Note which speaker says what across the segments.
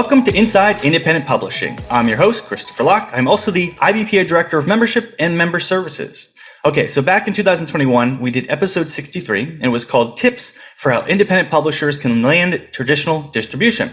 Speaker 1: Welcome to Inside Independent Publishing. I'm your host, Christopher Locke. I'm also the IBPA Director of Membership and Member Services. Okay, so back in 2021, we did episode 63, and it was called Tips for How Independent Publishers Can Land Traditional Distribution.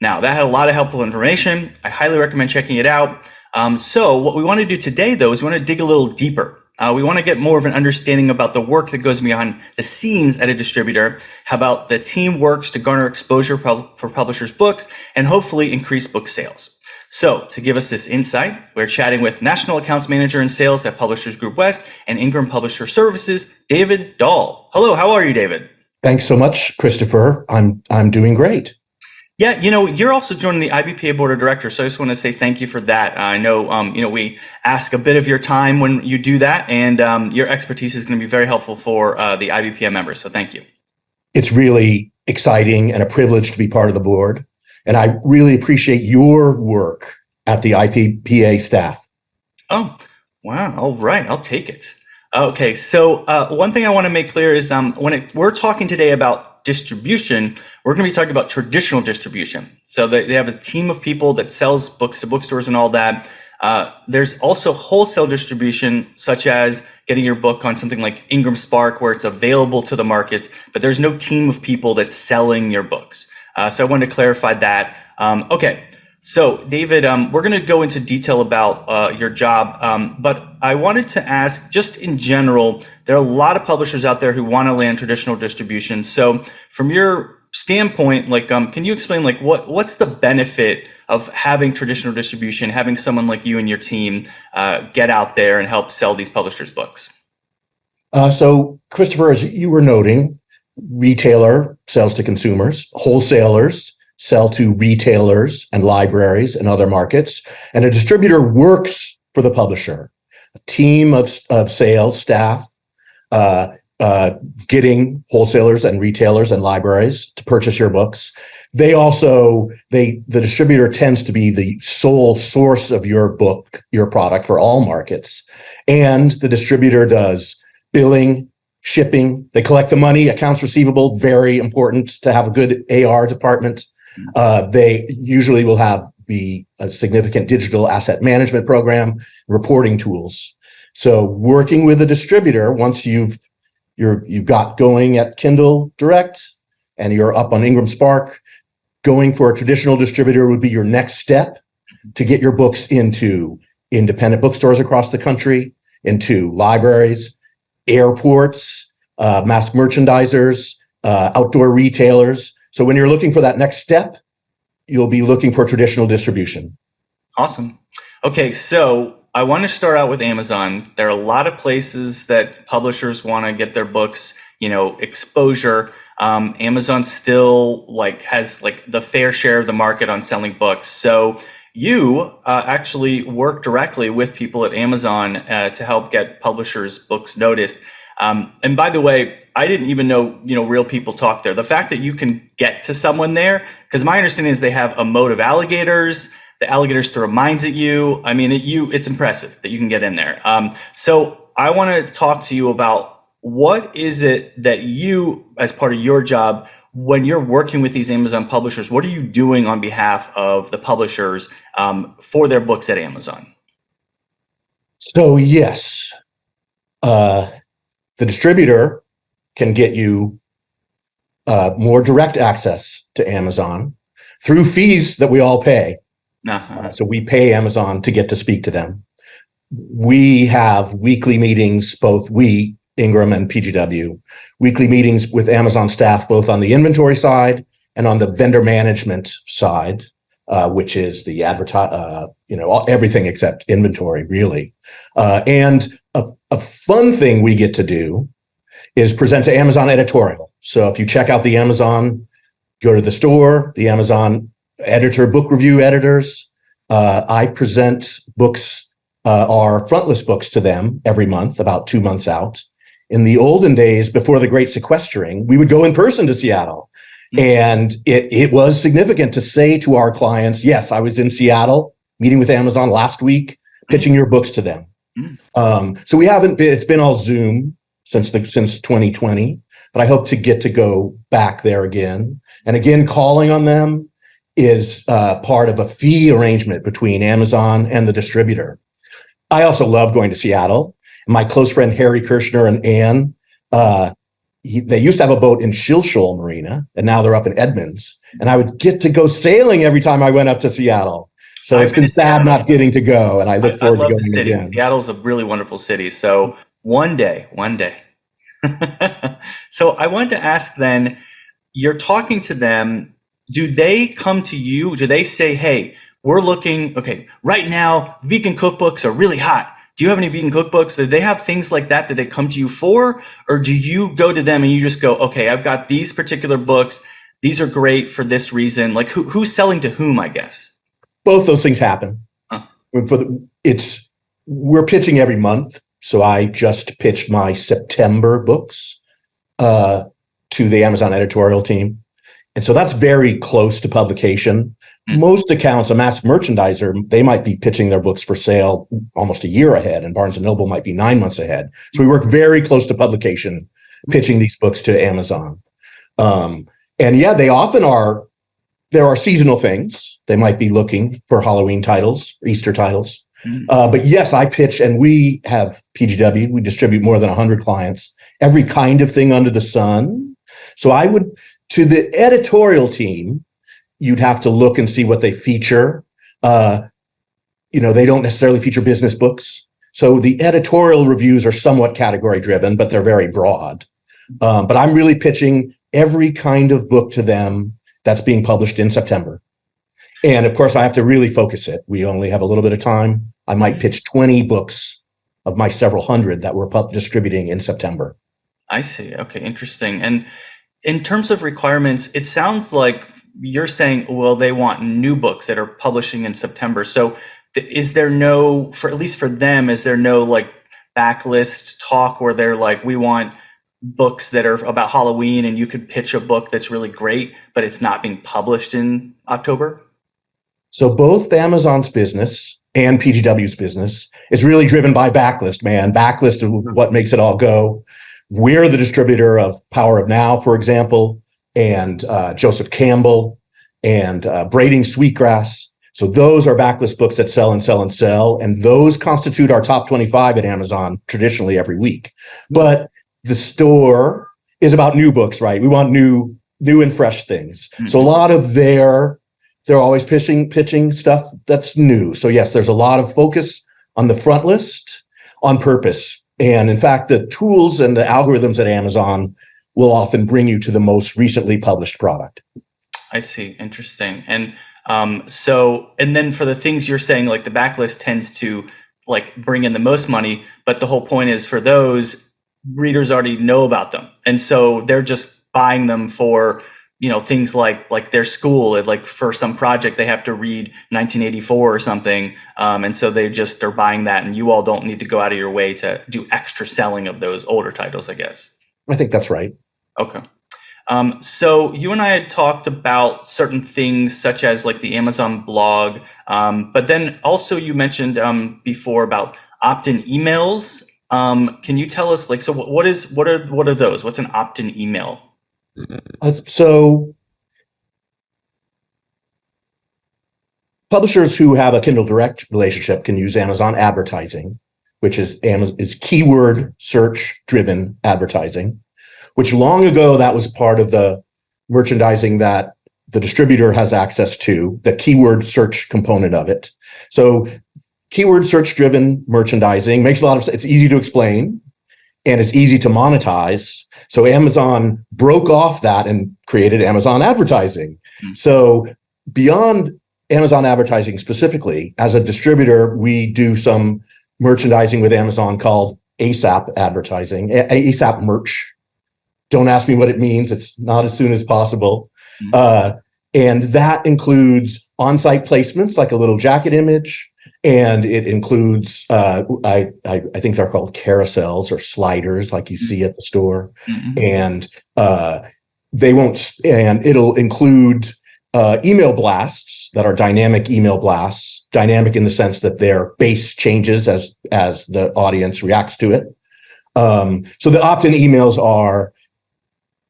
Speaker 1: Now, that had a lot of helpful information. I highly recommend checking it out. So what we want to do today, though, is we want to dig a little deeper. We want to get more of an understanding about the work that goes behind the scenes at a distributor, how about the team works to garner exposure for publishers' books, and hopefully increase book sales. So to give us this insight, we're chatting with National Accounts Manager in Sales at Publishers Group West and Ingram Publisher Services, David Dahl. Hello, how are you, David?
Speaker 2: Thanks so much, Christopher. I'm doing great.
Speaker 1: Yeah, you're also joining the IBPA Board of Directors, so I just want to say thank you for that. I know, we ask a bit of your time when you do that, and your expertise is going to be very helpful for the IBPA members, so thank you.
Speaker 2: It's really exciting and a privilege to be part of the board, and I really appreciate your work at the IBPA staff.
Speaker 1: Oh, wow. All right, I'll take it. Okay, so one thing I want to make clear is we're talking today about distribution, we're going to be talking about traditional distribution. So they have a team of people that sells books to bookstores and all that. There's also wholesale distribution, such as getting your book on something like Ingram Spark, where it's available to the markets, but there's no team of people that's selling your books. So I wanted to clarify that. Okay. So, David, we're going to go into detail about your job, but I wanted to ask, just in general, there are a lot of publishers out there who want to land traditional distribution. So, from your standpoint, can you explain, what's the benefit of having traditional distribution, having someone like you and your team get out there and help sell these publishers' books?
Speaker 2: So, Christopher, as you were noting, retailer sells to consumers, wholesalers sell to retailers and libraries and other markets, and a distributor works for the publisher. A team of sales staff getting wholesalers and retailers and libraries to purchase your books. The distributor tends to be the sole source of your book, your product for all markets, and the distributor does billing, shipping. They collect the money, accounts receivable, very important to have a good AR department. They usually will have a significant digital asset management program, reporting tools. So working with a distributor, once you've got going at Kindle Direct and you're up on Ingram Spark, going for a traditional distributor would be your next step to get your books into independent bookstores across the country, into libraries, airports, mass merchandisers, outdoor retailers. So when you're looking for that next step, you'll be looking for traditional distribution.
Speaker 1: Awesome. Okay, so I want to start out with Amazon. There are a lot of places that publishers want to get their books, exposure. Amazon still has the fair share of the market on selling books. So you actually work directly with people at Amazon to help get publishers' books noticed. And by the way, I didn't even know, real people talk there. The fact that you can get to someone there, because my understanding is they have a moat of alligators. The alligators throw mines at you. I mean, it's impressive that you can get in there. So I want to talk to you about what is it that you, as part of your job, when you're working with these Amazon publishers, what are you doing on behalf of the publishers for their books at Amazon?
Speaker 2: So yes, the distributor can get you more direct access to Amazon through fees that we all pay. So we pay Amazon to get to speak to them. We have weekly meetings, both we, Ingram and PGW, weekly meetings with Amazon staff, both on the inventory side and on the vendor management side, which is the everything except inventory, really. And a fun thing we get to do is present to Amazon editorial. So if you check out the Amazon, go to the store, the Amazon editor, book review editors, I present books, our frontlist books to them every month, about 2 months out. In the olden days, before the great sequestering, we would go in person to Seattle. And it was significant to say to our clients, yes, I was in Seattle meeting with Amazon last week, pitching your books to them. So we haven't been, it's been all Zoom since 2020, but I hope to get to go back there again and again, calling on them is part of a fee arrangement between Amazon and the distributor. I also love going to Seattle. My close friend Harry Kirshner and Ann, they used to have a boat in Shilshole Marina, and now they're up in Edmonds. And I would get to go sailing every time I went up to Seattle. So it's been sad not getting to go, and I look forward to going again.
Speaker 1: Seattle's a really wonderful city. So one day. So I wanted to ask then, you're talking to them. Do they come to you? Do they say, hey, we're looking, okay, right now, vegan cookbooks are really hot. Do you have any vegan cookbooks? Do they have things like that they come to you for? Or do you go to them and you just go, okay, I've got these particular books. These are great for this reason. Like who's selling to whom, I guess?
Speaker 2: Both those things happen. We're pitching every month. So I just pitched my September books to the Amazon editorial team. And so that's very close to publication. Most accounts, a mass merchandiser, they might be pitching their books for sale almost a year ahead, and Barnes & Noble might be 9 months ahead. So we work very close to publication, pitching these books to Amazon. And yeah, they often are. There are seasonal things. They might be looking for Halloween titles, Easter titles. But yes, I pitch, and we have PGW. We distribute more than 100 clients, every kind of thing under the sun. So I would, to the editorial team, you'd have to look and see what they feature. They don't necessarily feature business books. So the editorial reviews are somewhat category driven, but they're very broad. But I'm really pitching every kind of book to them that's being published in September. And of course, I have to really focus it. We only have a little bit of time. I might pitch 20 books of my several hundred that we're distributing in September.
Speaker 1: I see. Okay, interesting. And in terms of requirements, it sounds like you're saying, well, they want new books that are publishing in September. So is there no, at least for them, is there no like backlist talk where they're like, we want books that are about Halloween and you could pitch a book that's really great, but it's not being published in October?
Speaker 2: So both Amazon's business and PGW's business is really driven by backlist, man. Backlist is what makes it all go. We're the distributor of Power of Now, for example, and Joseph Campbell and Braiding Sweetgrass. So those are backlist books that sell and sell and sell. And those constitute our top 25 at Amazon traditionally every week. But the store is about new books, right? We want new and fresh things. Mm-hmm. So a lot of they're always pitching stuff that's new. So yes, there's a lot of focus on the front list on purpose. And in fact, the tools and the algorithms at Amazon will often bring you to the most recently published product.
Speaker 1: I see. Interesting. And and then for the things you're saying, like the backlist tends to like bring in the most money, but the whole point is for those, readers already know about them. And so they're just buying them for, things like their school, like for some project, they have to read 1984 or something. And so they're buying that, and you all don't need to go out of your way to do extra selling of those older titles, I guess.
Speaker 2: I think that's right.
Speaker 1: Okay. So you and I had talked about certain things such as like the Amazon blog, but then also you mentioned before about opt-in emails. Can you tell us like, so what are those? What's an opt-in email?
Speaker 2: So publishers who have a Kindle Direct relationship can use Amazon advertising, which is keyword search driven advertising, which long ago that was part of the merchandising that the distributor has access to, the keyword search component of it. So keyword search driven merchandising makes a lot of sense. It's easy to explain and it's easy to monetize. So Amazon broke off that and created Amazon advertising. Mm-hmm. So beyond Amazon advertising specifically, as a distributor, we do some merchandising with Amazon called ASAP advertising, ASAP merch. Don't ask me what it means. It's not as soon as possible. Mm-hmm. And that includes on-site placements, like a little jacket image. And it includes, I think they're called carousels or sliders, like you see at the store. Mm-hmm. And it'll include email blasts that are dynamic email blasts, dynamic in the sense that their base changes as the audience reacts to it. So the opt-in emails are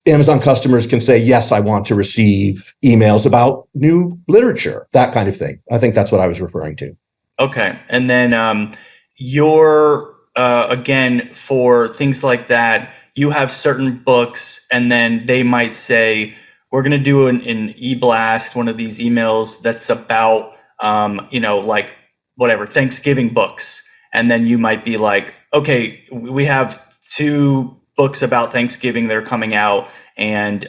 Speaker 2: Amazon customers can say, yes, I want to receive emails about new literature, that kind of thing. I think that's what I was referring to.
Speaker 1: Okay. And then again, for things like that, you have certain books, and then they might say, we're going to do an e-blast, one of these emails that's about, like whatever, Thanksgiving books. And then you might be like, okay, we have 2 books about Thanksgiving that are coming out, and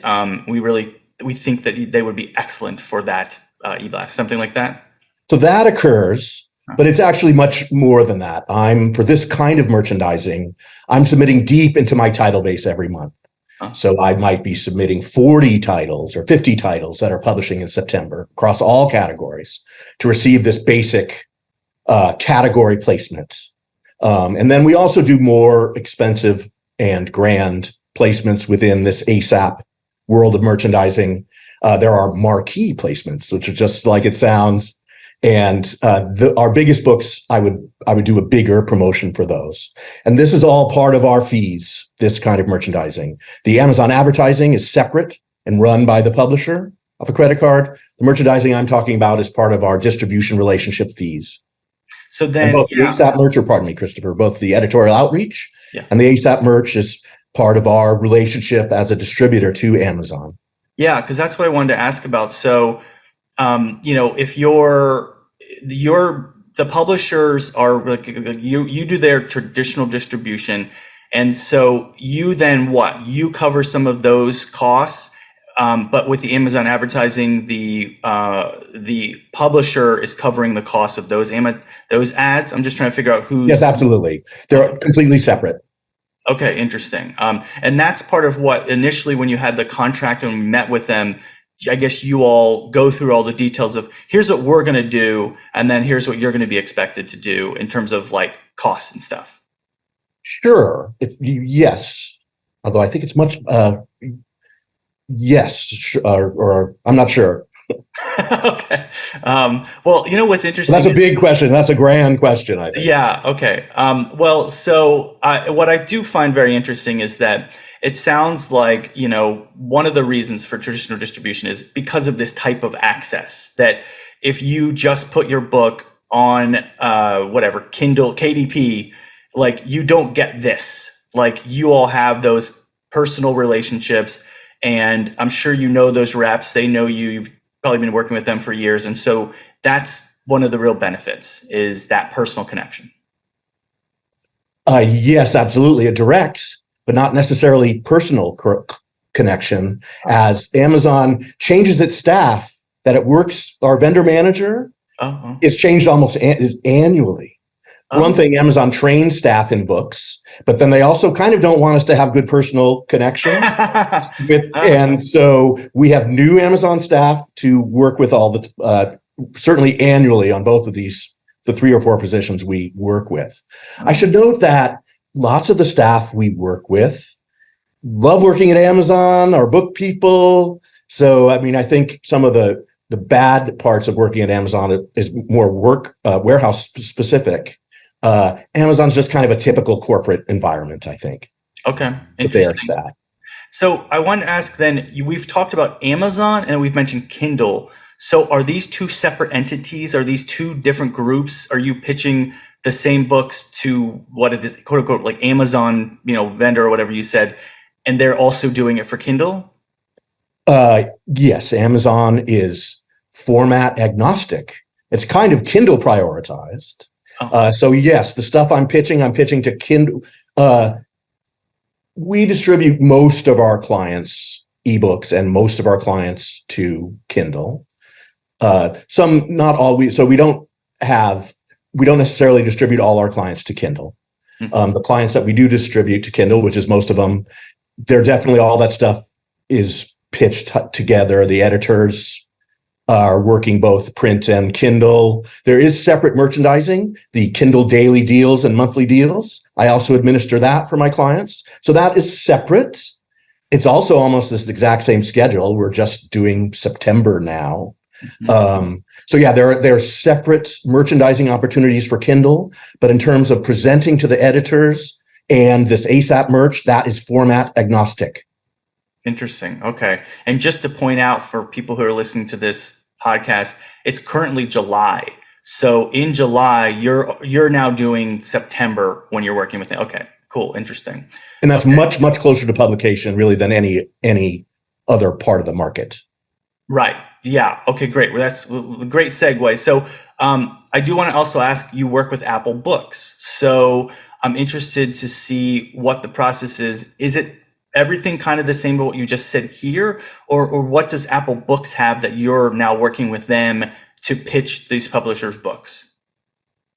Speaker 1: we think that they would be excellent for that e-blast, something like that.
Speaker 2: So that occurs, but it's actually much more than that. For this kind of merchandising, I'm submitting deep into my title base every month. So I might be submitting 40 titles or 50 titles that are publishing in September across all categories to receive this basic category placement. And then we also do more expensive and grand placements within this ASAP world of merchandising. There are marquee placements, which are just like it sounds. And our biggest books, I would do a bigger promotion for those. And this is all part of our fees, this kind of merchandising. The Amazon advertising is separate and run by the publisher of a credit card. The merchandising I'm talking about is part of our distribution relationship fees.
Speaker 1: So then,
Speaker 2: and both the ASAP merch, or pardon me, Christopher, both the editorial outreach and the ASAP merch is part of our relationship as a distributor to Amazon.
Speaker 1: Yeah, because that's what I wanted to ask about. So, if the publishers are like you do their traditional distribution, and so you then you cover some of those costs, but with the Amazon advertising, the publisher is covering the cost of those ads. I'm just trying to figure out who's.
Speaker 2: Yes, absolutely. They're completely separate.
Speaker 1: Okay, interesting. And that's part of what initially when you had the contract and we met with them, I guess you all go through all the details of here's what we're going to do, and then here's what you're going to be expected to do in terms of like costs and stuff.
Speaker 2: Sure. Yes. Although I think it's much, yes, or I'm not sure.
Speaker 1: Okay. Well, what's interesting.
Speaker 2: That's a big question. That's a grand question, I think.
Speaker 1: Yeah. Okay. So what I do find very interesting is that it sounds like, one of the reasons for traditional distribution is because of this type of access, that if you just put your book on Kindle, KDP, like you don't get this. Like you all have those personal relationships, and I'm sure those reps, they know you. You've probably been working with them for years. And so that's one of the real benefits, is that personal connection.
Speaker 2: Yes, absolutely. A direct, but not necessarily personal connection. As Amazon changes its staff, that it works, our vendor manager is changed almost annually. One thing, Amazon trains staff in books, but then they also kind of don't want us to have good personal connections. And so we have new Amazon staff to work with all the, certainly annually on both of these, the 3 or 4 positions we work with. I should note that lots of the staff we work with love working at Amazon, are book people. So, I think some of the bad parts of working at Amazon is more warehouse specific. Amazon's just kind of a typical corporate environment, I think.
Speaker 1: Okay, interesting. So I want to ask then, we've talked about Amazon and we've mentioned Kindle. So are these 2 separate entities? Are these 2 different groups? Are you pitching the same books to what it is, quote unquote, like Amazon, vendor or whatever you said, and they're also doing it for Kindle?
Speaker 2: Yes, Amazon is format agnostic. It's kind of Kindle prioritized. So yes, the stuff I'm pitching to Kindle. We distribute most of our clients' ebooks and most of our clients to Kindle. Some, not always. So we don't necessarily distribute all our clients to Kindle. The clients that we do distribute to Kindle, which is most of them, they're definitely, all that stuff is pitched together. The editors are working both print and Kindle. There is separate merchandising, the Kindle daily deals and monthly deals. I also administer that for my clients. So that is separate. It's also almost this exact same schedule. We're just doing September now. So yeah, there are separate merchandising opportunities for Kindle, but in terms of presenting to the editors and this ASAP merch, that is format agnostic.
Speaker 1: Interesting. Okay. And just to point out for people who are listening to this podcast, it's currently July. So in July, you're now doing September when you're working with it. Okay. Cool. Interesting.
Speaker 2: And that's much closer to publication really than any other part of the market.
Speaker 1: Right. Yeah. Okay, great. Well, that's a great segue. So I do want to also ask, you work with Apple Books. So I'm interested to see what the process is. Is it everything kind of the same as what you just said here? Or what does Apple Books have that you're now working with them to pitch these publishers' books?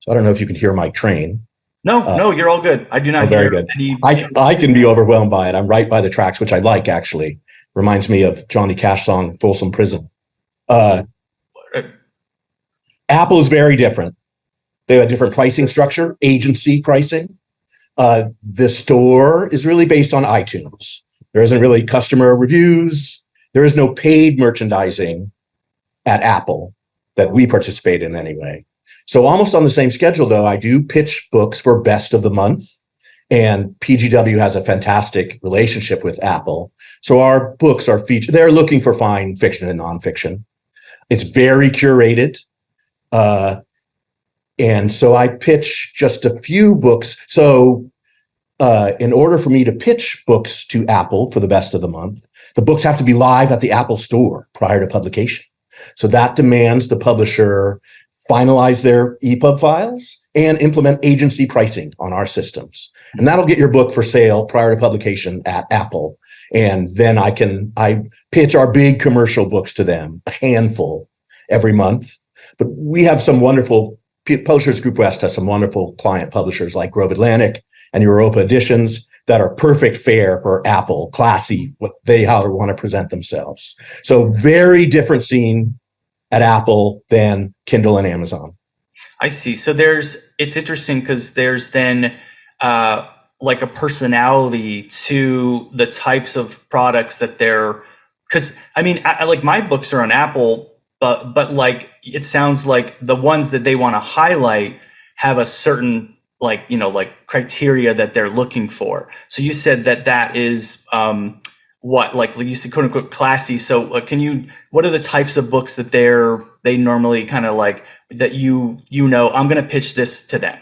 Speaker 2: So I don't know if you can hear my train.
Speaker 1: No, you're all good. I do not hear
Speaker 2: good.
Speaker 1: any.
Speaker 2: I can be overwhelmed by it. I'm right by the tracks, which I like, actually. Reminds me of Johnny Cash song, Folsom Prison. Apple is very different. They have a different pricing structure, agency pricing. The store is really based on iTunes. There isn't really customer reviews. There is no paid merchandising at Apple that we participate in anyway. So almost on the same schedule, though, I do pitch books for best of the month. And PGW has a fantastic relationship with Apple. So our books are featured. They're looking for fine fiction and nonfiction. It's very curated. And so I pitch just a few books. So in order for me to pitch books to Apple for the best of the month, the books have to be live at the Apple store prior to publication. So that demands the publisher finalize their EPUB files and implement agency pricing on our systems. And that'll get your book for sale prior to publication at Apple. And then I pitch our big commercial books to them, a handful every month. But we have some wonderful, Publishers Group West has some wonderful client publishers like Grove Atlantic and Europa Editions that are perfect fare for Apple, classy, how they want to present themselves. So very different scene at Apple than Kindle and Amazon.
Speaker 1: I see. So it's interesting because there's then like a personality to the types of products that because I mean, like my books are on Apple, but like it sounds like the ones that they want to highlight have a certain like criteria that they're looking for. So you said that is what, like you said, quote unquote, classy. So what are the types of books that they normally kind of like that I'm going to pitch this to them?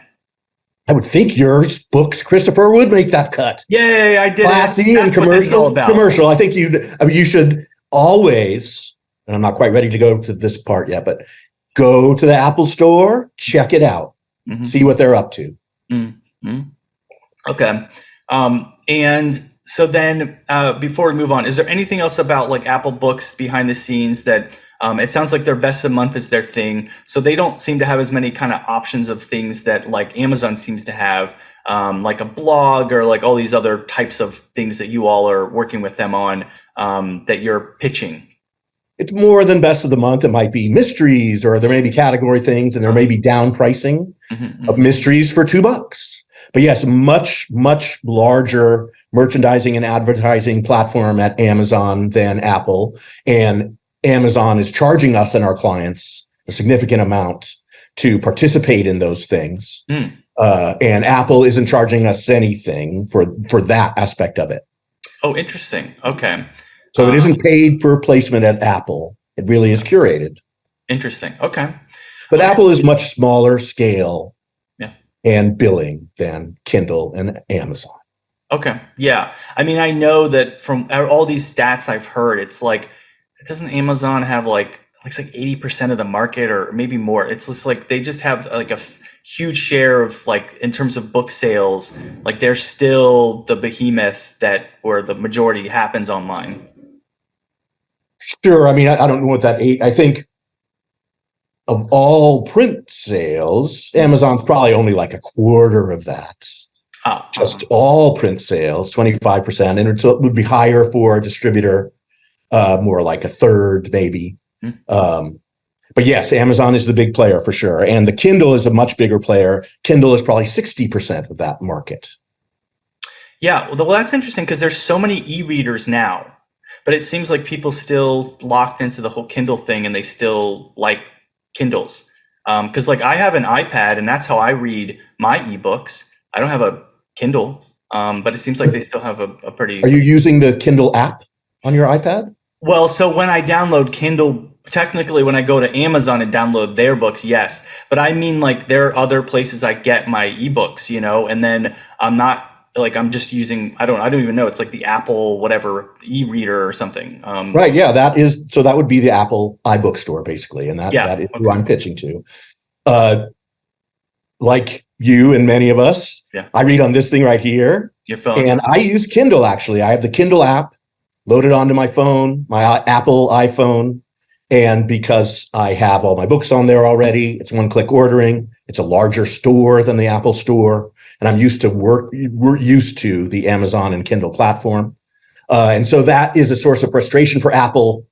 Speaker 2: I would think yours books, Christopher, would make that cut.
Speaker 1: Yeah, I did.
Speaker 2: Classy and commercial. I think you should always, and I'm not quite ready to go to this part yet, but go to the Apple store, check it out, see what they're up to.
Speaker 1: Mm-hmm. Okay. And so then before we move on, is there anything else about like Apple Books behind the scenes that it sounds like their best of the month is their thing. So they don't seem to have as many kind of options of things that like Amazon seems to have, like a blog or like all these other types of things that you all are working with them on that you're pitching.
Speaker 2: It's more than best of the month. It might be mysteries, or there may be category things, and there may be down pricing of mysteries for $2. But yes, much larger merchandising and advertising platform at Amazon than Apple. And Amazon is charging us and our clients a significant amount to participate in those things. And Apple isn't charging us anything for that aspect of it.
Speaker 1: Oh, interesting. Okay.
Speaker 2: So it isn't paid for placement at Apple. It really is curated.
Speaker 1: Interesting. Okay.
Speaker 2: But Apple is much smaller scale and billing than Kindle and Amazon.
Speaker 1: Okay. Yeah. I mean, I know that from all these stats I've heard, it's like, doesn't Amazon have like 80% of the market or maybe more? It's just like they just have like a huge share of like in terms of book sales, like they're still the behemoth where the majority happens online.
Speaker 2: Sure. I mean, I don't know what that I think of all print sales, Amazon's probably only like a quarter of that. Just all print sales, 25%. And it would be higher for a distributor, more like a third, maybe. But yes, Amazon is the big player for sure. And the Kindle is a much bigger player. Kindle is probably 60% of that market.
Speaker 1: Yeah, well, that's interesting because there's so many e-readers now. But it seems like people still locked into the whole Kindle thing and they still like Kindles. Because like I have an iPad and that's how I read my ebooks. I don't have a Kindle, but it seems like they still have a pretty...
Speaker 2: Are you using the Kindle app? on your iPad?
Speaker 1: Well, so when I download Kindle, technically when I go to Amazon and download their books, yes. But I mean, like, there are other places I get my ebooks, and then I'm just using, I don't even know. It's like the Apple, whatever, e-reader or something.
Speaker 2: Right. Yeah. That would be the Apple iBookstore basically. And that is who I'm pitching to. Like you and many of us, I read on this thing right here.
Speaker 1: Your phone.
Speaker 2: And I use Kindle, actually. I have the Kindle app loaded onto my phone, my Apple iPhone. And because I have all my books on there already, it's one-click ordering. It's a larger store than the Apple store. And we're used to the Amazon and Kindle platform. And so that is a source of frustration for Apple,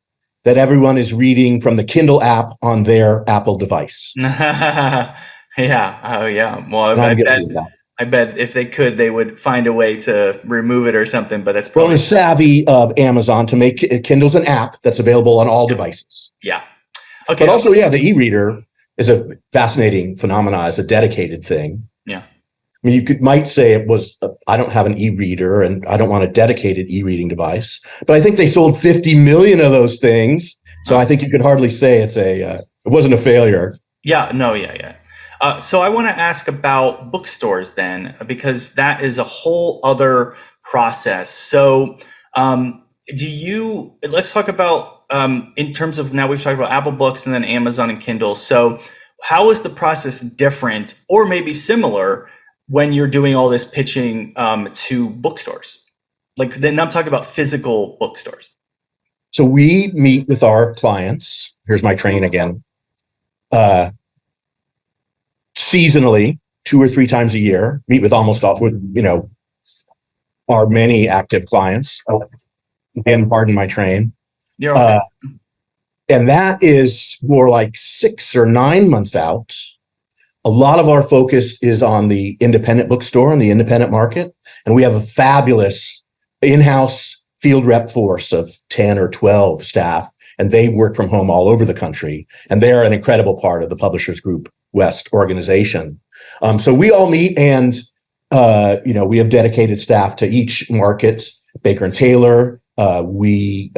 Speaker 2: that everyone is reading from the Kindle app on their Apple device.
Speaker 1: Yeah. Oh, yeah. Well, I bet if they could, they would find a way to remove it or something. But that's probably
Speaker 2: the savvy of Amazon to make Kindle's an app that's available on all devices.
Speaker 1: Yeah. Okay.
Speaker 2: But also, the e-reader is a fascinating phenomenon. It's a dedicated thing.
Speaker 1: Yeah.
Speaker 2: I mean, might say it was, I don't have an e-reader and I don't want a dedicated e-reading device, but I think they sold 50 million of those things. So I think you could hardly say it wasn't a failure.
Speaker 1: Yeah. No. Yeah. So I want to ask about bookstores then, because that is a whole other process. So let's talk about, in terms of, now we've talked about Apple Books and then Amazon and Kindle. So how is the process different or maybe similar when you're doing all this pitching to bookstores? Like, then I'm talking about physical bookstores.
Speaker 2: So we meet with our clients. Here's my train again. Seasonally, 2 or 3 times a year, meet with almost all, our many active clients. And pardon my train.
Speaker 1: You're okay.
Speaker 2: And that is more like 6 or 9 months out. A lot of our focus is on the independent bookstore and the independent market. And we have a fabulous in-house field rep force of 10 or 12 staff, and they work from home all over the country. And they're an incredible part of the Publishers Group West organization. So we all meet, and we have dedicated staff to each market. Baker and Taylor. We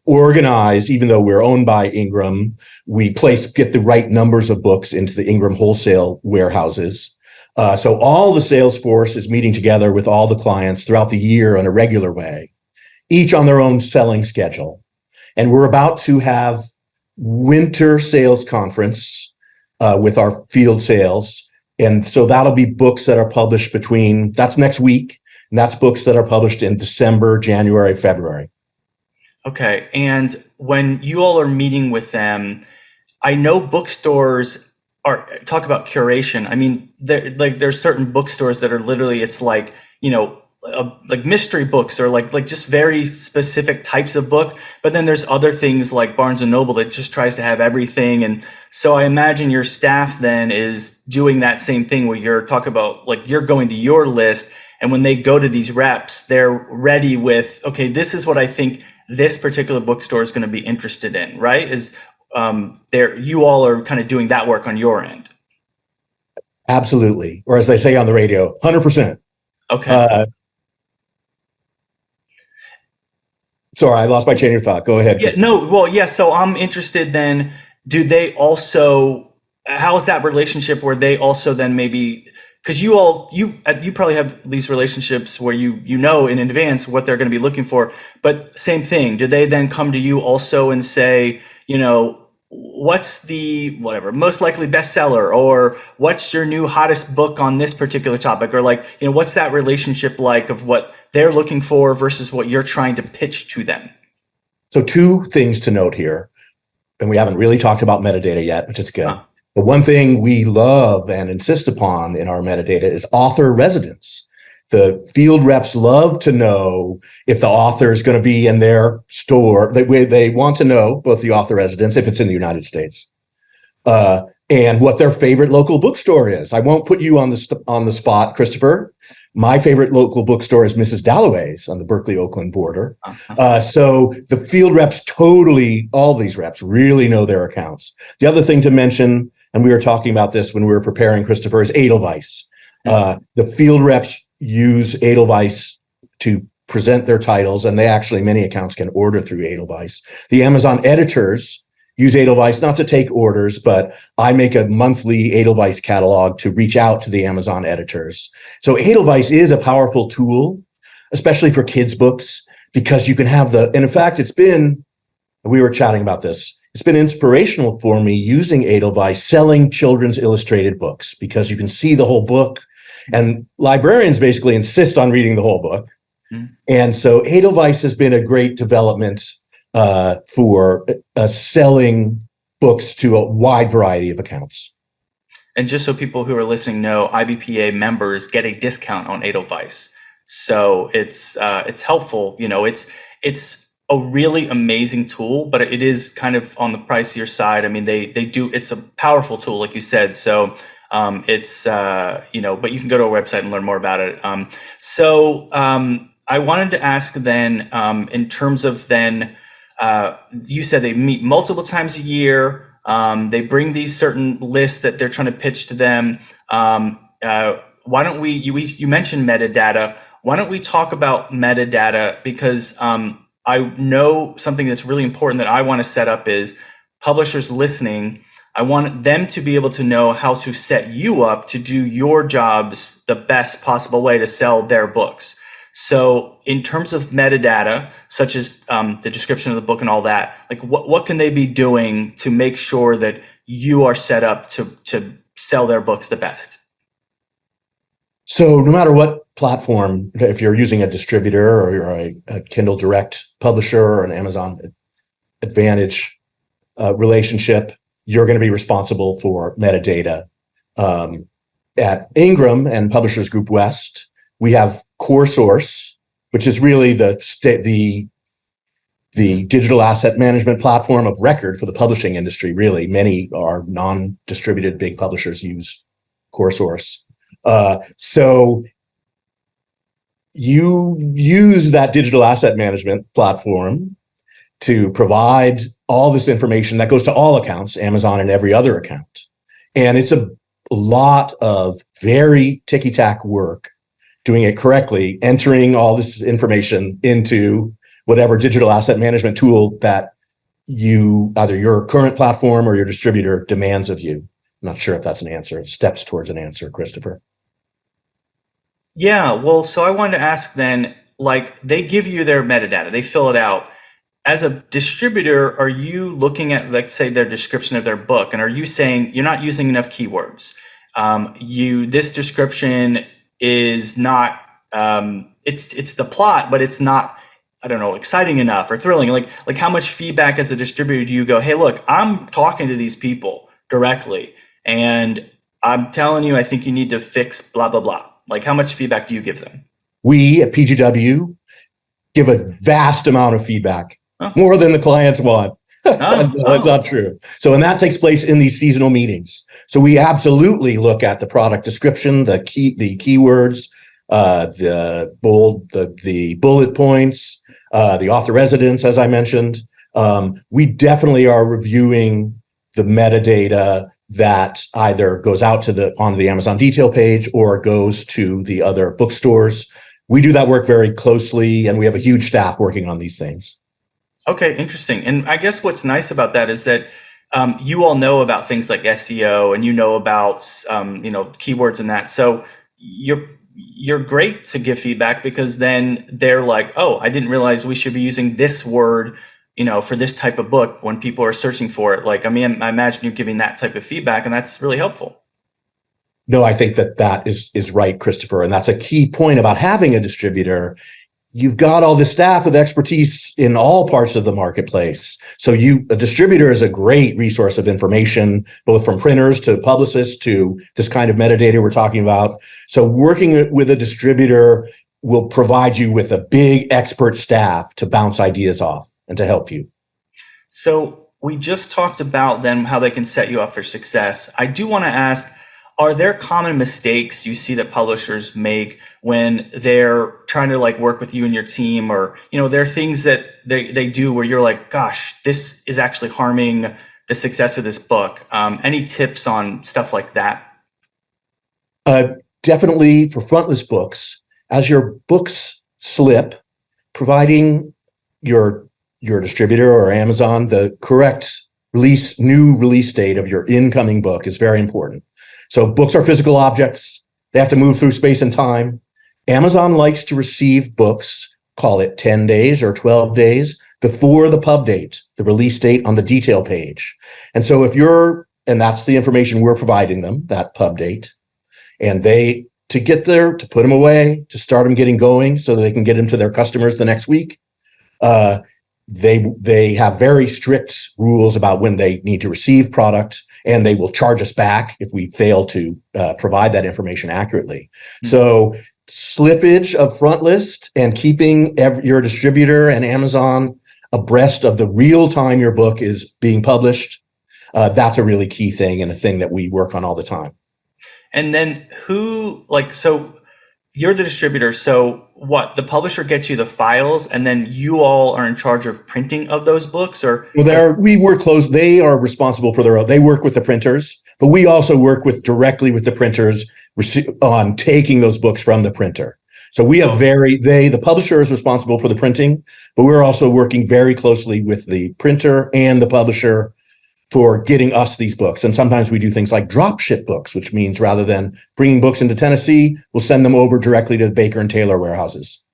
Speaker 2: organize, even though we're owned by Ingram, we get the right numbers of books into the Ingram wholesale warehouses. So all the sales force is meeting together with all the clients throughout the year in a regular way, each on their own selling schedule. And we're about to have winter sales conference with our field sales. And so that'll be books that are published that's next week. And that's books that are published in December, January, February.
Speaker 1: Okay. And when you all are meeting with them, I know bookstores talk about curation. I mean, there's certain bookstores that are literally, it's like, like mystery books or like just very specific types of books. But then there's other things like Barnes and Noble that just tries to have everything. And so I imagine your staff then is doing that same thing where you're talking about, like, you're going to your list, and when they go to these reps, they're ready with, okay, this is what I think this particular bookstore is going to be interested in, right? You all are kind of doing that work on your end.
Speaker 2: Absolutely. Or as they say on the radio, 100%.
Speaker 1: Okay.
Speaker 2: Sorry, I lost my chain of thought. Go ahead.
Speaker 1: Yeah, no, well, yeah. So I'm interested then, how is that relationship where they also then maybe, because you probably have these relationships where you know in advance what they're going to be looking for, but same thing. Do they then come to you also and say, what's the most likely bestseller, or what's your new hottest book on this particular topic, or what's that relationship like of what they're looking for versus what you're trying to pitch to them?
Speaker 2: So 2 things to note here, and we haven't really talked about metadata yet, which is good. But one thing we love and insist upon in our metadata is author residence. The field reps love to know if the author is going to be in their store. They want to know both the author residence, if it's in the United States, and what their favorite local bookstore is. I won't put you on the spot, Christopher. My favorite local bookstore is Mrs. Dalloway's on the Berkeley-Oakland border. So the field reps all these reps really know their accounts. The other thing to mention, and we were talking about this when we were preparing, Christopher, is Edelweiss. The field reps use Edelweiss to present their titles, and many accounts can order through Edelweiss. The Amazon editors use Edelweiss not to take orders, but I make a monthly Edelweiss catalog to reach out to the Amazon editors. So Edelweiss is a powerful tool, especially for kids' books, because you can have and in fact, we were chatting about this, it's been inspirational for me using Edelweiss selling children's illustrated books, because you can see the whole book, and librarians basically insist on reading the whole book. And so Edelweiss has been a great development for selling books to a wide variety of accounts.
Speaker 1: And just so people who are listening know, IBPA members get a discount on Edelweiss. So it's helpful. It's a really amazing tool, but it is kind of on the pricier side. I mean, it's a powerful tool, like you said. So but you can go to our website and learn more about it. I wanted to ask then, in terms of then, you said they meet multiple times a year. They bring these certain lists that they're trying to pitch to them. Why don't you mentioned metadata. Why don't we talk about metadata? Because I know something that's really important that I want to set up is publishers listening. I want them to be able to know how to set you up to do your jobs the best possible way to sell their books. So in terms of metadata, such as the description of the book and all that, like what can they be doing to make sure that you are set up to sell their books the best?
Speaker 2: So no matter what platform, if you're using a distributor or you're a Kindle Direct publisher or an Amazon Advantage relationship, you're going to be responsible for metadata. At Ingram and Publishers Group West, we have Core Source, which is really the digital asset management platform of record for the publishing industry. Really, many are non-distributed big publishers use Core Source. So you use that digital asset management platform to provide all this information that goes to all accounts, Amazon and every other account. And it's a lot of very ticky-tack work doing it correctly, entering all this information into whatever digital asset management tool that either your current platform or your distributor demands of you. I'm not sure if that's an answer. It steps towards an answer, Christopher.
Speaker 1: Yeah, well, so I wanted to ask then, like, they give you their metadata, they fill it out. As a distributor, are you looking at, let's say, their description of their book, and are you saying you're not using enough keywords? This description is not, it's the plot, but it's not, I don't know, exciting enough or thrilling. Like how much feedback as a distributor do you go, hey, look, I'm talking to these people directly, and I'm telling you, I think you need to fix blah, blah, blah. Like, how much feedback do you give them?
Speaker 2: We at PGW give a vast amount of feedback, more than the clients want. That's not true. So, and that takes place in these seasonal meetings. So we absolutely look at the product description, the keywords, the bullet points, the author residence, as I mentioned. We definitely are reviewing the metadata that either goes out onto the Amazon detail page or goes to the other bookstores. We do that work very closely, and we have a huge staff working on these things.
Speaker 1: Okay, interesting. And I guess what's nice about that is that you all know about things like SEO, and you know about keywords and that. So you're great to give feedback, because then they're like, oh, I didn't realize we should be using this word, for this type of book when people are searching for it. Like, I mean, I imagine you're giving that type of feedback, and that's really helpful.
Speaker 2: No, I think that is right, Christopher. And that's a key point about having a distributor. You've got all the staff with expertise in all parts of the marketplace. So a distributor is a great resource of information, both from printers to publicists to this kind of metadata we're talking about. So working with a distributor will provide you with a big expert staff to bounce ideas off and to help you.
Speaker 1: So we just talked about then how they can set you up for success. I do want to ask, are there common mistakes you see that publishers make when they're trying to work with you and your team, or, there are things that they do where you're like, gosh, this is actually harming the success of this book? Any tips on stuff like that?
Speaker 2: Definitely for frontlist books, as your books slip, providing your distributor or Amazon the correct new release date of your incoming book is very important. So books are physical objects. They have to move through space and time. Amazon likes to receive books, call it 10 days or 12 days before the pub date, the release date on the detail page. And so and that's the information we're providing them, that pub date. And to get there, to put them away, to start them getting going so that they can get them to their customers the next week. They have very strict rules about when they need to receive product, and they will charge us back if we fail to provide that information accurately. Mm-hmm. So slippage of front list and keeping your distributor and Amazon abreast of the real time your book is being published, that's a really key thing and a thing that we work on all the time.
Speaker 1: And then so you're the distributor. So what, the publisher gets you the files and then you all are in charge of printing of those books? Or
Speaker 2: we work close. They are responsible for they work with the printers, but we also work directly with the printers on taking those books from the printer. So we have the publisher is responsible for the printing, but we're also working very closely with the printer and the publisher for getting us these books. And sometimes we do things like drop ship books, which means rather than bringing books into Tennessee, we'll send them over directly to the Baker and Taylor warehouses.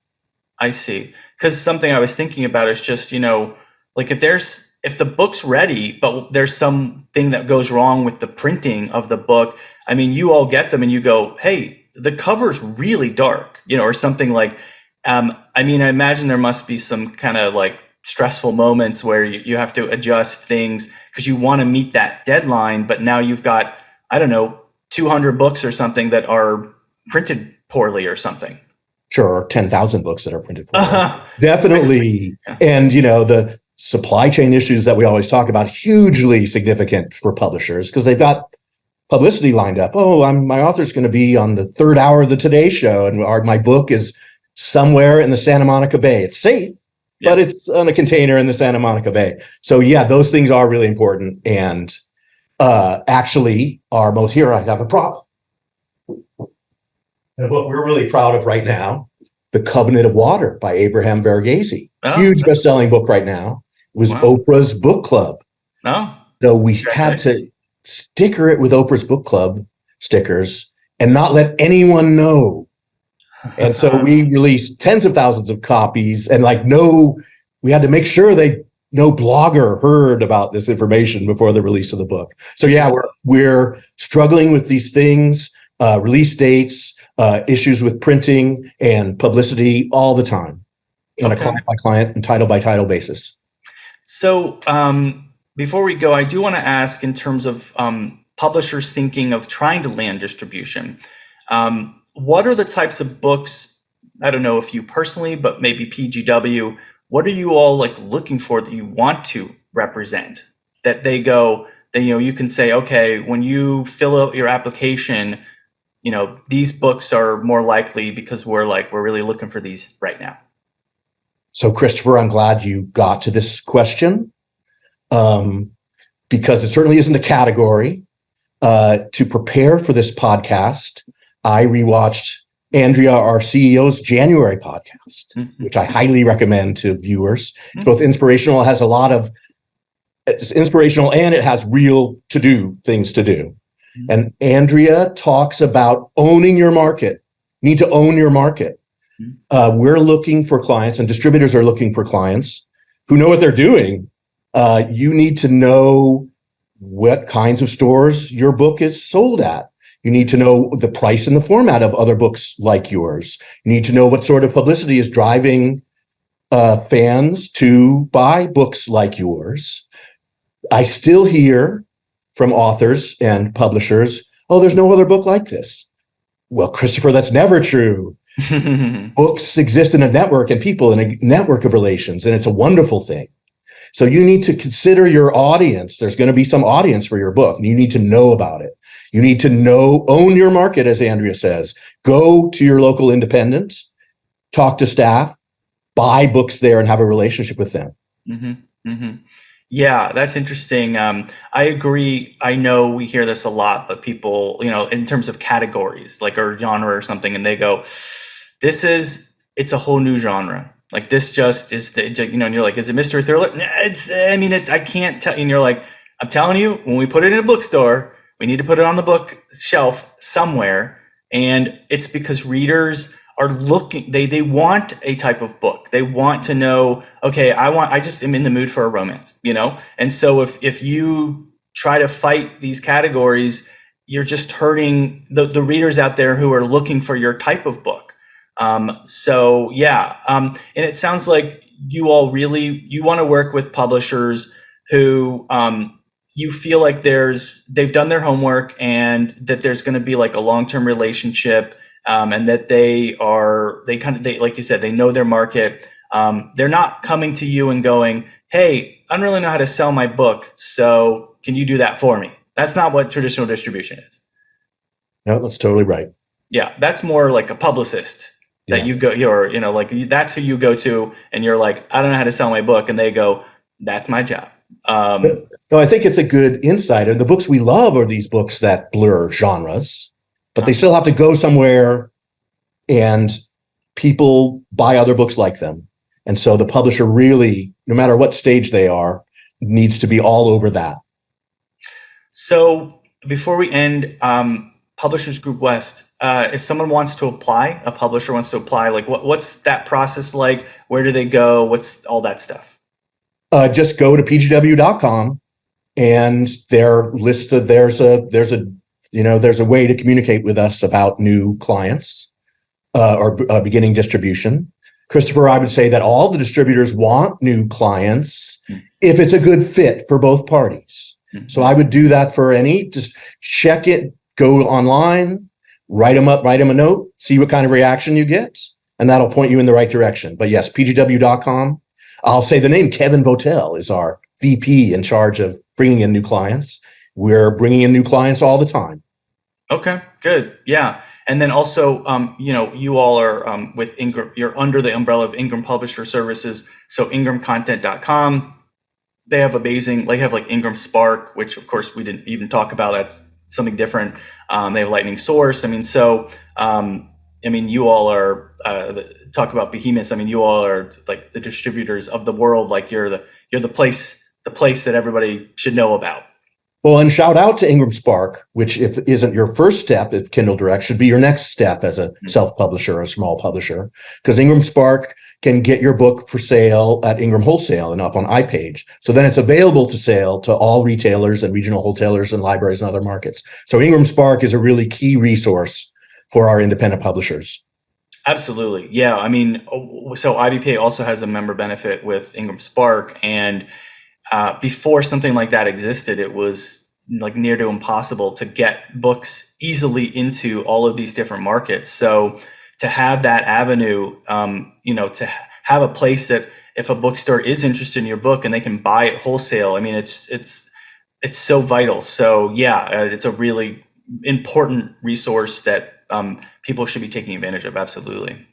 Speaker 1: I see. Because something I was thinking about is just, like if the book's ready, but there's something that goes wrong with the printing of the book, I mean, you all get them and you go, hey, the cover's really dark, or something like, I imagine there must be some kind of like stressful moments where you have to adjust things because you want to meet that deadline, but now you've got, 200 books or something that are printed poorly or something.
Speaker 2: Sure, 10,000 books that are printed poorly. Definitely. Yeah. And, the supply chain issues that we always talk about, hugely significant for publishers because they've got publicity lined up. Oh, my author's going to be on the third hour of the Today Show, and my book is somewhere in the Santa Monica Bay. It's safe, but it's on a container in the Santa Monica Bay. So yeah, those things are really important. And actually, here I have a prop. And a book we're really proud of right now, The Covenant of Water by Abraham Verghese. Huge best-selling book right now. It was Oprah's book club. So we had to sticker it with Oprah's book club stickers and not let anyone know. And so we released tens of thousands of copies and we had to make sure no blogger heard about this information before the release of the book. So yeah, we're struggling with these things, release dates, issues with printing and publicity all the time on a client by client and title by title basis.
Speaker 1: So before we go, I do want to ask in terms of publishers thinking of trying to land distribution. What are the types of books, I don't know if you personally, but maybe PGW, what are you all looking for that you want to represent? That they go, that you can say, okay, when you fill out your application, these books are more likely because we're really looking for these right now.
Speaker 2: So Christopher, I'm glad you got to this question because it certainly isn't a category. To prepare for this podcast, I rewatched Andrea, our CEO's January podcast, which I highly recommend to viewers. It's both inspirational. It's inspirational and it has real things to do. And Andrea talks about owning your market. You need to own your market. We're looking for clients and distributors are looking for clients who know what they're doing. You need to know what kinds of stores your book is sold at. You need to know the price and the format of other books like yours. You need to know what sort of publicity is driving fans to buy books like yours. I still hear from authors and publishers, oh, there's no other book like this. Well, Christopher, that's never true. Books exist in a network and people in a network of relations, and it's a wonderful thing. So you need to consider your audience. There's going to be some audience for your book, and you need to know about it. You need to own your market, as Andrea says. Go to your local independent, talk to staff, buy books there, and have a relationship with them.
Speaker 1: Yeah, that's interesting. I agree. I know we hear this a lot, but people, in terms of categories, or genre or something, and they go, it's a whole new genre. Like this just is the, and you're like, is it mystery thriller? I can't tell. And you're like, I'm telling you, when we put it in a bookstore, we need to put it on the bookshelf somewhere. And it's because readers are looking, they want a type of book. They want to know, okay, I just am in the mood for a romance, And so if you try to fight these categories, you're just hurting the readers out there who are looking for your type of book. And it sounds like you all you want to work with publishers who you feel like they've done their homework and that there's going to be like a long-term relationship, and that they like you said, they know their market. They're not coming to you and going, hey, I don't really know how to sell my book, so can you do that for me? That's not what traditional distribution is.
Speaker 2: No, that's totally right.
Speaker 1: Yeah, that's more like a publicist that you go, that's who you go to, and you're like, I don't know how to sell my book, and they go, that's my job.
Speaker 2: No, I think it's a good insight. And the books we love are these books that blur genres, but they still have to go somewhere, and people buy other books like them. And so the publisher really, no matter what stage they are, needs to be all over that.
Speaker 1: So before we end, Publishers Group West, if someone wants to apply, a publisher wants to apply, like what's that process like? Where do they go? What's all that stuff?
Speaker 2: Just go to pgw.com, and they're listed. There's a way to communicate with us about new clients or beginning distribution. Christopher, I would say that all the distributors want new clients if it's a good fit for both parties. So I would do that for just check it, go online, write them a note, see what kind of reaction you get, and that'll point you in the right direction. But yes, pgw.com. I'll say the name Kevin Votel is our VP in charge of bringing in new clients. We're bringing in new clients all the time.
Speaker 1: Okay, good. Yeah. And then also, you all are with Ingram, you're under the umbrella of Ingram Publisher Services. So ingramcontent.com. They have like Ingram Spark, which of course we didn't even talk about. That's something different. They have Lightning Source. You all are talk about behemoths. You all are like the distributors of the world. Like you're the place that everybody should know about.
Speaker 2: Well, and shout out to Ingram Spark, which if isn't your first step at Kindle Direct, should be your next step as a self-publisher, a small publisher, because Ingram Spark can get your book for sale at Ingram Wholesale and up on iPage. So then it's available to sale to all retailers and regional wholesalers and libraries and other markets. So Ingram Spark is a really key resource for our independent publishers.
Speaker 1: Absolutely. Yeah. So IBPA also has a member benefit with Ingram Spark, and before something like that existed, it was like near to impossible to get books easily into all of these different markets. So to have that avenue, to have a place that if a bookstore is interested in your book and they can buy it wholesale, it's so vital. So yeah, it's a really important resource that people should be taking advantage of. Absolutely.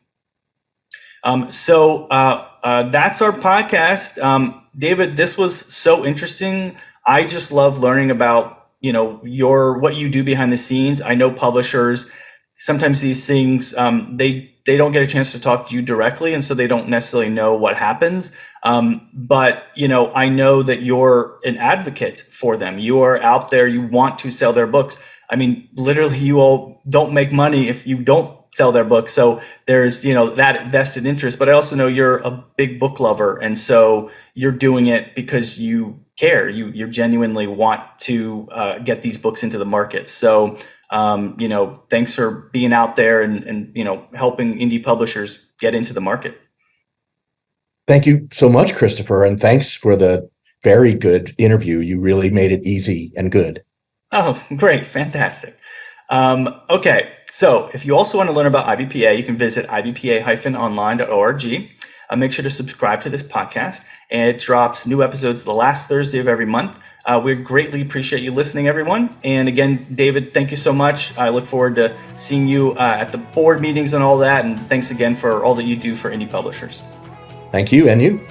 Speaker 1: So that's our podcast. David, this was so interesting. I just love learning about, what you do behind the scenes. I know publishers, sometimes these things, they don't get a chance to talk to you directly, and so they don't necessarily know what happens. But I know that you're an advocate for them. You are out there, you want to sell their books. Literally, you all don't make money if you don't sell their books. So there's, that vested interest, but I also know you're a big book lover. And so you're doing it because you care, you genuinely want to get these books into the market. So, thanks for being out there and helping indie publishers get into the market.
Speaker 2: Thank you so much, Christopher. And thanks for the very good interview. You really made it easy and good.
Speaker 1: Oh, great. Fantastic. Okay. So if you also want to learn about IBPA, you can visit ibpa-online.org. Make sure to subscribe to this podcast, and it drops new episodes the last Thursday of every month. We greatly appreciate you listening, everyone. And again, David, thank you so much. I look forward to seeing you at the board meetings and all that. And thanks again for all that you do for indie publishers.
Speaker 2: Thank you, and you.